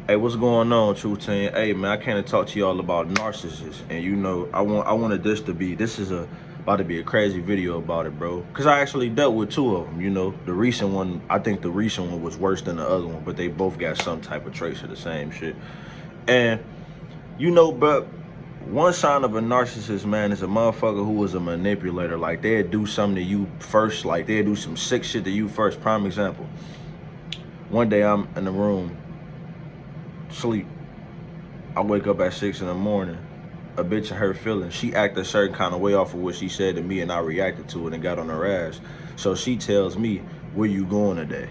Hey, what's going on, True Team? Hey, man, I came to talk to y'all about narcissists, and you know, I wanted this is about to be a crazy video about it, bro. Cause I actually dealt with two of them. You know, the recent one, I think the recent one was worse than the other one, but they both got some type of trace of the same shit. And you know, but one sign of a narcissist, man, is a motherfucker who is a manipulator. Like they'd do something to you first, like they'd do some sick shit to you first. Prime example. One day I'm in the room, sleep. I wake up at 6 in the morning, a bitch in her feelings. She acted a certain kind of way off of what she said to me, and I reacted to it and got on her ass. So she tells me, where you going today?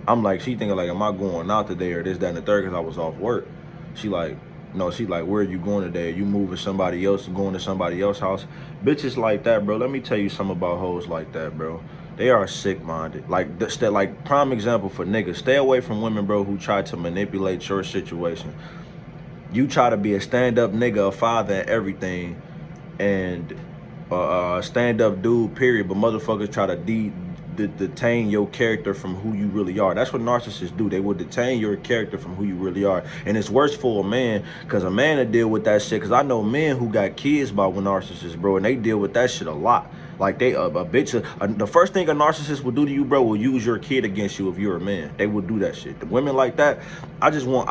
I'm like, she thinking like, am I going out today or this, that, and the third because I was off work? She like, no, she like, where are you going today? Are you moving somebody else, going to somebody else's house? Bitches like that, bro. Let me tell you something about hoes like that, bro. They are sick-minded. Like prime example for niggas. Stay away from women, bro, who try to manipulate your situation. You try to be a stand-up nigga, a father, and everything, and stand-up dude, period. But motherfuckers try to detain your character from who you really are. That's what narcissists do. They will detain your character from who you really are. And it's worse for a man, because a man will deal with that shit. Because I know men who got kids by with narcissists, bro, and they deal with that shit a lot. Like they a bitch. The first thing a narcissist will do to you, bro, will use your kid against you if you're a man. They will do that shit. The women like that, I just want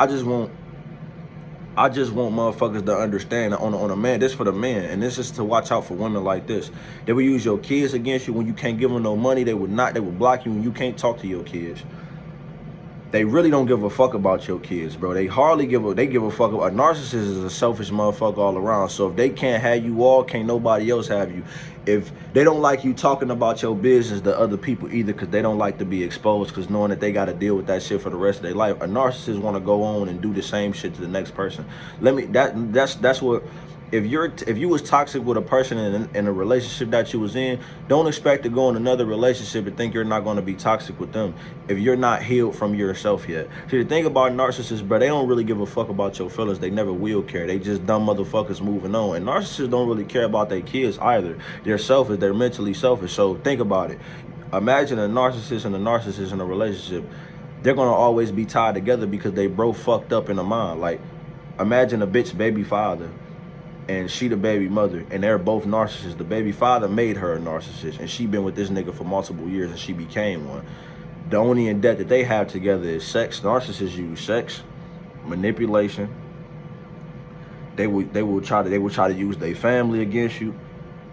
motherfuckers to understand that on a man, this for the man, and this is to watch out for women like this. They will use your kids against you when you can't give them no money. They will block you when you can't talk to your kids. They really don't give a fuck about your kids, bro. They hardly give a fuck about. A narcissist is a selfish motherfucker all around. So if they can't have you all, can't nobody else have you. If they don't like you talking about your business to other people either, because they don't like to be exposed, because knowing that they got to deal with that shit for the rest of their life. A narcissist want to go on and do the same shit to the next person. That's what. If you was toxic with a person in a relationship that you was in, don't expect to go in another relationship and think you're not going to be toxic with them if you're not healed from yourself yet. See, the thing about narcissists, bro, they don't really give a fuck about your feelings. They never will care. They just dumb motherfuckers moving on. And narcissists don't really care about their kids either. They're selfish. They're mentally selfish. So think about it. Imagine a narcissist and a narcissist in a relationship. They're going to always be tied together because they both fucked up in the mind. Like, imagine a bitch baby father and she the baby mother, and they're both narcissists. The baby father made her a narcissist, and she been with this nigga for multiple years, and she became one. The only in debt that they have together is sex. Narcissists use sex, manipulation. They will try to use their family against you.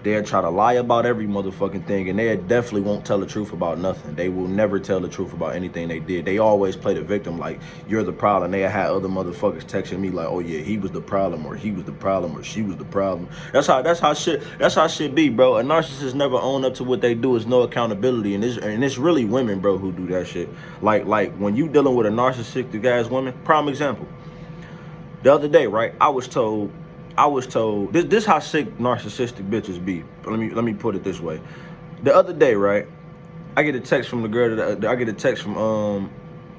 They'll try to lie about every motherfucking thing, and they definitely won't tell the truth about nothing. They will never tell the truth about anything they did. They always play the victim, like you're the problem. They had other motherfuckers texting me like, oh yeah, he was the problem, or he was the problem, or she was the problem. That's how shit be, bro. A narcissist never own up to what they do. Is no accountability, and it's really women, bro, who do that shit. Like when you dealing with a narcissistic ass woman, prime example. The other day, right, I was told this how sick narcissistic bitches be. Let me put it this way. The other day, right, I get a text from the girl the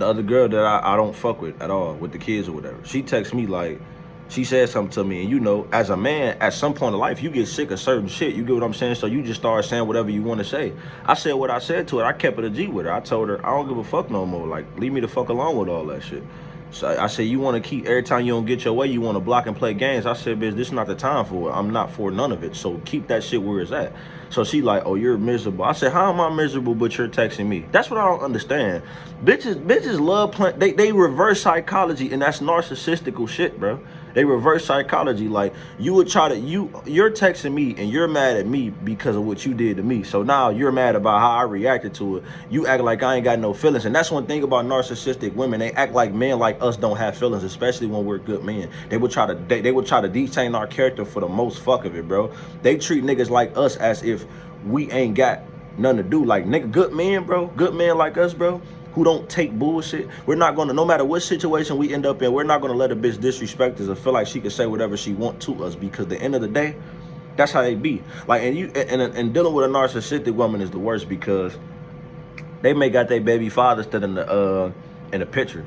other girl that I don't fuck with at all, with the kids or whatever. She texts me like, she said something to me, and you know, as a man, at some point in life, you get sick of certain shit. You get what I'm saying? So you just start saying whatever you want to say. I said what I said to her. I kept it a G with her. I told her I don't give a fuck no more. Like, leave me the fuck alone with all that shit. So I said, you want to keep, every time you don't get your way, you want to block and play games. I said, bitch, this is not the time for it. I'm not for none of it. So keep that shit where it's at. So she like, oh, you're miserable. I said, how am I miserable, but you're texting me? That's what I don't understand. Bitches love playing. They reverse psychology, and that's narcissistical shit, bro. They reverse psychology. Like, you would try to, you're texting me and you're mad at me because of what you did to me. So now you're mad about how I reacted to it. You act like I ain't got no feelings. And that's one thing about narcissistic women. They act like men like us don't have feelings, especially when we're good men. They would try to detain our character for the most fuck of it, bro. They treat niggas like us as if we ain't got nothing to do. Like, nigga, good men, bro. Good men like us, bro, who don't take bullshit. We're not gonna, no matter what situation we end up in, we're not gonna let a bitch disrespect us or feel like she can say whatever she want to us, because at the end of the day, that's how they be. Like, and dealing with a narcissistic woman is the worst, because they may got their baby father stood in the picture.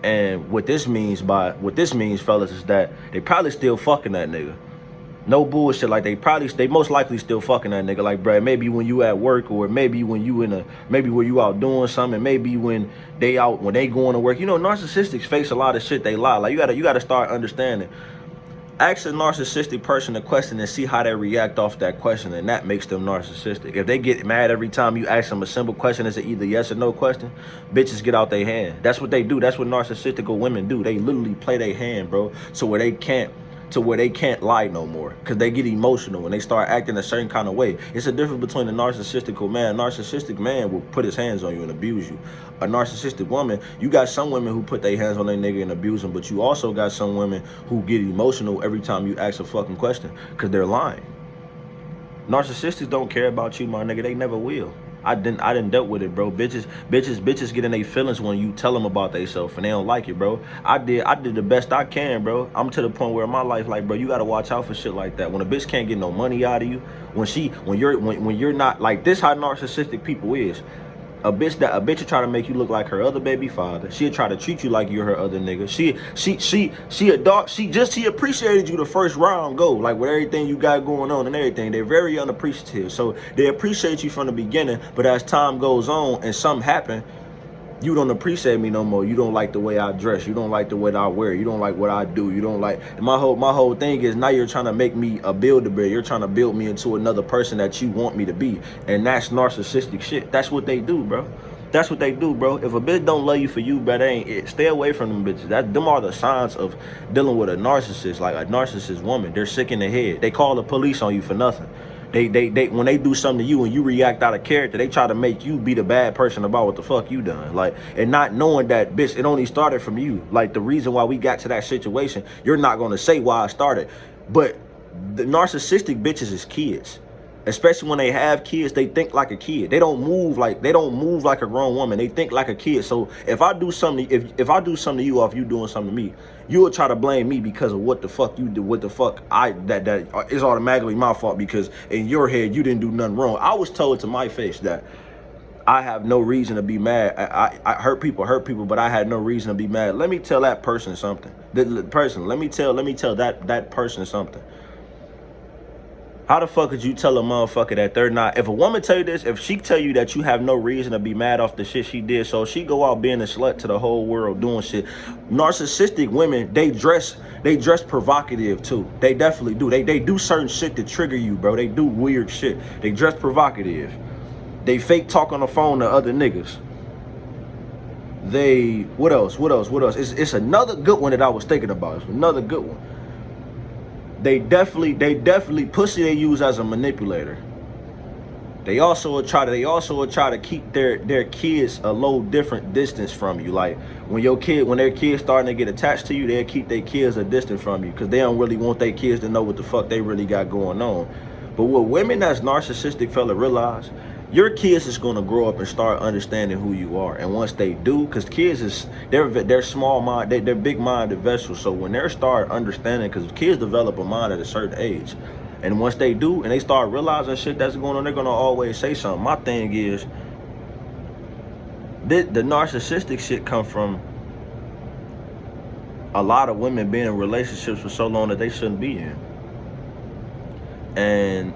And what this means, fellas, is that they probably still fucking that nigga. No bullshit. Like they most likely still fucking that nigga. Like, bruh, maybe when you at work, or maybe when you maybe when you out doing something, maybe when they going to work. You know, narcissistics face a lot of shit. They lie. Like, you gotta start understanding. Ask a narcissistic person a question and see how they react off that question, and that makes them narcissistic. If they get mad every time you ask them a simple question, it's either yes or no question, bitches get out their hand. That's what they do. That's what narcissistic women do. They literally play their hand, bro, to where they can't lie no more, because they get emotional and they start acting a certain kind of way. It's a difference between a narcissistical man. A narcissistic man will put his hands on you and abuse you. A narcissistic woman, you got some women who put their hands on their nigga and abuse them, but you also got some women who get emotional every time you ask a fucking question, because they're lying. Narcissistics don't care about you, my nigga. They never will. I didn't dealt with it, bro. Bitches get in their feelings when you tell them about themselves and they don't like it, bro. I did the best I can, bro. I'm to the point where in my life, like, bro, you gotta watch out for shit like that. When a bitch can't get no money out of you, when you're not like this, how narcissistic people is. A bitch will try to make you look like her other baby father. She'll try to treat you like you're her other nigga. She a dog. She appreciated you the first round go, like with everything you got going on and everything. They're very unappreciative. So they appreciate you from the beginning, but as time goes on and something happen, you don't appreciate me no more. You don't like the way I dress. You don't like the way I wear. You don't like what I do. You don't like my whole thing is now you're trying to make me a builder. You're trying to build me into another person that you want me to be, and that's narcissistic shit. That's what they do, bro. That's what they do, bro. If a bitch don't love you for you, bro, stay away from them bitches. Them are the signs of dealing with a narcissist, like a narcissist woman. They're sick in the head. They call the police on you for nothing. They when they do something to you and you react out of character, they try to make you be the bad person about what the fuck you done. Like, and not knowing that, bitch, it only started from you. Like, the reason why we got to that situation, you're not gonna say why I started. But the narcissistic bitches is kids. Especially when they have kids, they think like a kid. They don't move like a grown woman. They think like a kid. So if I do something, if I do something to you, or if you doing something to me, you will try to blame me because of what the fuck you did. What the fuck that is automatically my fault, because in your head you didn't do nothing wrong. I was told to my face that I have no reason to be mad. I hurt people, but I had no reason to be mad. Let me tell that person something. Let me tell that person something. How the fuck could you tell a motherfucker that they're not? If a woman tell you this, if she tell you that you have no reason to be mad off the shit she did, so she go out being a slut to the whole world doing shit. Narcissistic women, they dress provocative too. They definitely do. They do certain shit to trigger you, bro. They do weird shit. They dress provocative. They fake talk on the phone to other niggas. What else? It's another good one that I was thinking about. It's another good one. They definitely pussy they use as a manipulator. They also will try to keep their kids a low different distance from you. Like when their kids starting to get attached to you, they'll keep their kids a distance from you because they don't really want their kids to know what the fuck they really got going on. But what women that's narcissistic fella realize, your kids is gonna grow up and start understanding who you are. And once they do, because kids they're small mind, they're big minded vessels. So when they start understanding, because kids develop a mind at a certain age, and once they do and they start realizing shit that's going on, they're gonna always say something. My thing is, the narcissistic shit come from a lot of women being in relationships for so long that they shouldn't be in. And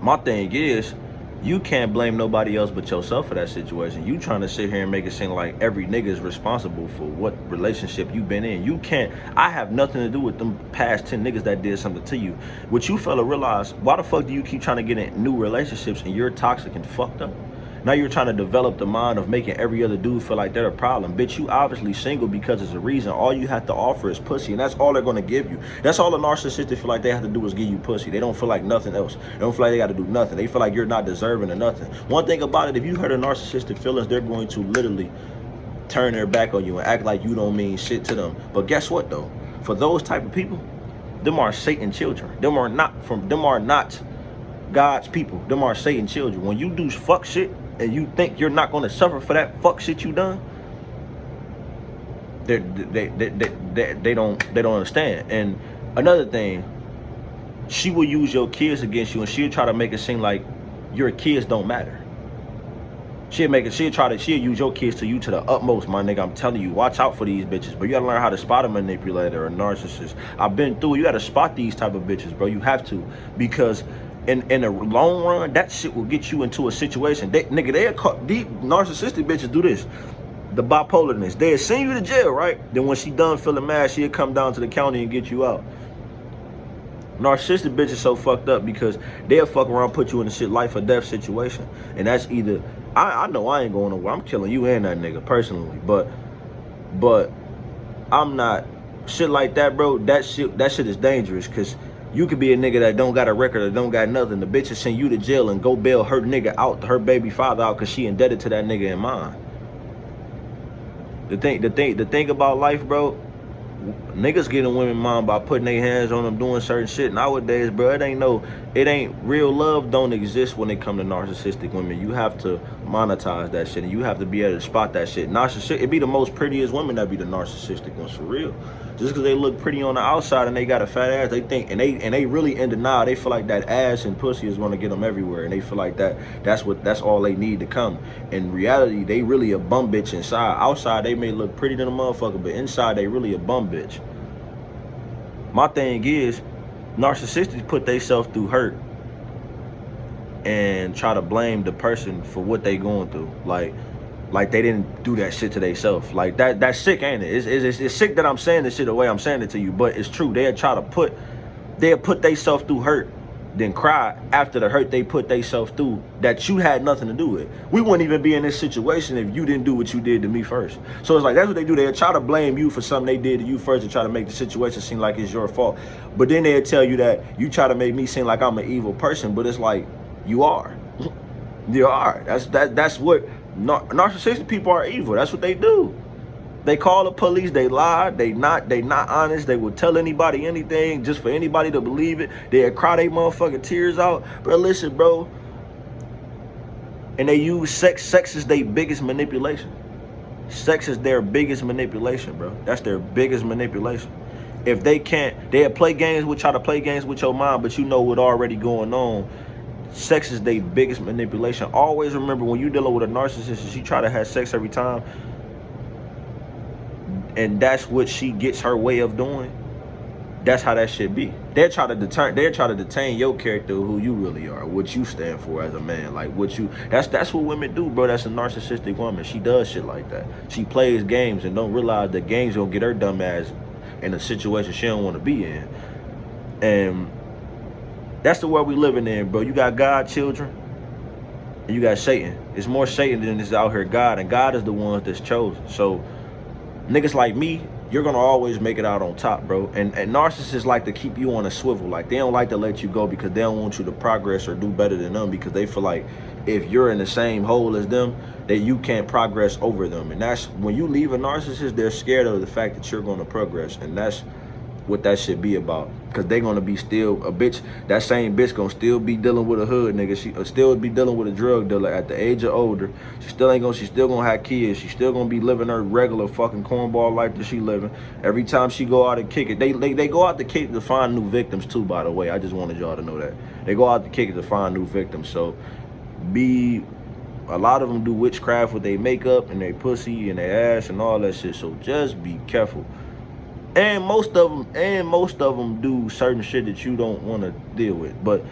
my thing is, you can't blame nobody else but yourself for that situation. You trying to sit here and make it seem like every nigga is responsible for what relationship you've been in. You can't. I have nothing to do with them past 10 niggas that did something to you. What you fella realize, why the fuck do you keep trying to get in new relationships and you're toxic and fucked up? Now you're trying to develop the mind of making every other dude feel like they're a problem. Bitch, you obviously single because it's a reason. All you have to offer is pussy, and that's all they're going to give you. That's all a narcissistic feel like they have to do is give you pussy. They don't feel like nothing else. They don't feel like they got to do nothing. They feel like you're not deserving of nothing. One thing about it, if you hurt a narcissistic feelings, they're going to literally turn their back on you and act like you don't mean shit to them. But guess what, though? For those type of people, them are Satan children. Them are not God's people. Them are Satan children. When you do fuck shit, and you think you're not going to suffer for that fuck shit you done, they don't understand. And another thing, she will use your kids against you, and she'll try to make it seem like your kids don't matter. She'll use your kids to you to the utmost, my nigga. I'm telling you, watch out for these bitches, but you gotta learn how to spot a manipulator or a narcissist. I've been through it. You gotta spot these type of bitches, bro. You have to, because in the long run, that shit will get you into a situation. These narcissistic bitches do this. The bipolarness. They'll send you to jail, right? Then when she done feeling mad, she'll come down to the county and get you out. Narcissistic bitches so fucked up because they'll fuck around, put you in a shit life or death situation. And that's either, I know I ain't going nowhere. I'm killing you and that nigga personally. But I'm not, shit like that, bro, that shit is dangerous, because you could be a nigga that don't got a record or don't got nothing. The bitch will send you to jail and go bail her nigga out, her baby father out, because she indebted to that nigga in mind. The thing about life, bro, niggas getting women mom by putting their hands on them, doing certain shit. Nowadays, bro, it ain't real love don't exist when it come to narcissistic women. You have to monetize that shit, and you have to be able to spot that shit. Narcissist, it be the most prettiest women that be the narcissistic ones, for real. Just because they look pretty on the outside and they got a fat ass, they think, and they really in denial. They feel like that ass and pussy is gonna get them everywhere, and they feel like that's all they need to come. In reality, they really a bum bitch inside. Outside, they may look pretty than a motherfucker, but inside, they really a bum bitch. My thing is, narcissists put themselves through hurt and try to blame the person for what they going through. Like they didn't do that shit to themselves. Like that's sick, ain't it? It's sick that I'm saying this shit the way I'm saying it to you, but it's true. They'll put themselves through hurt, then cry after the hurt they put themselves through that you had nothing to do with. We wouldn't even be in this situation if you didn't do what you did to me first. So it's like, that's what they do. They'll try to blame you for something they did to you first and try to make the situation seem like it's your fault. But then they'll tell you that you try to make me seem like I'm an evil person, but it's like, you are. You are. That's what narcissistic people are. Evil. That's what they do. They call the police, they lie, they not honest, they will tell anybody anything just for anybody to believe it. They'll cry their motherfucking tears out. Bro, listen, bro. And they use sex. Sex is their biggest manipulation. Sex is their biggest manipulation, bro. That's their biggest manipulation. If they can't, they'll try to play games with your mind, but you know what already going on. Sex is their biggest manipulation. Always remember, when you're dealing with a narcissist, she try to have sex every time, and that's what she gets her way of doing. That's how that should be. They're trying to detain your character, who you really are, what you stand for as a man. Like that's what women do, bro. That's a narcissistic woman. She does shit like that. She plays games and don't realize that games gonna get her dumb ass in a situation she don't want to be in. And that's the world we living in, bro. You got God children, and you got Satan. It's more Satan than is out here God, and God is the one that's chosen. So niggas like me, you're gonna always make it out on top, bro. And narcissists like to keep you on a swivel. Like, they don't like to let you go because they don't want you to progress or do better than them, because they feel like if you're in the same hole as them, that you can't progress over them. And that's when you leave a narcissist, they're scared of the fact that you're gonna progress, and that's what that should be about. Because they're gonna be still a bitch. That same bitch gonna still be dealing with a hood nigga. She still be dealing with a drug dealer at the age of older. She still gonna have kids. She still gonna be living her regular fucking cornball life that she living. Every time she go out and kick it, they go out to kick to find new victims too, by the way. I just wanted y'all to know that. They go out to kick it to find new victims. So a lot of them do witchcraft with their makeup and their pussy and their ass and all that shit. So just be careful. And most of them do certain shit that you don't want to deal with. But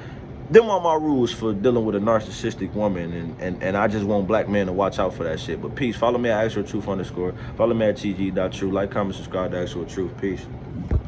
them are my rules for dealing with a narcissistic woman, and I just want black men to watch out for that shit. But peace. Follow me at Actualtruth_. Follow me at tg.truth. Like, comment, subscribe to Actual Truth. Peace.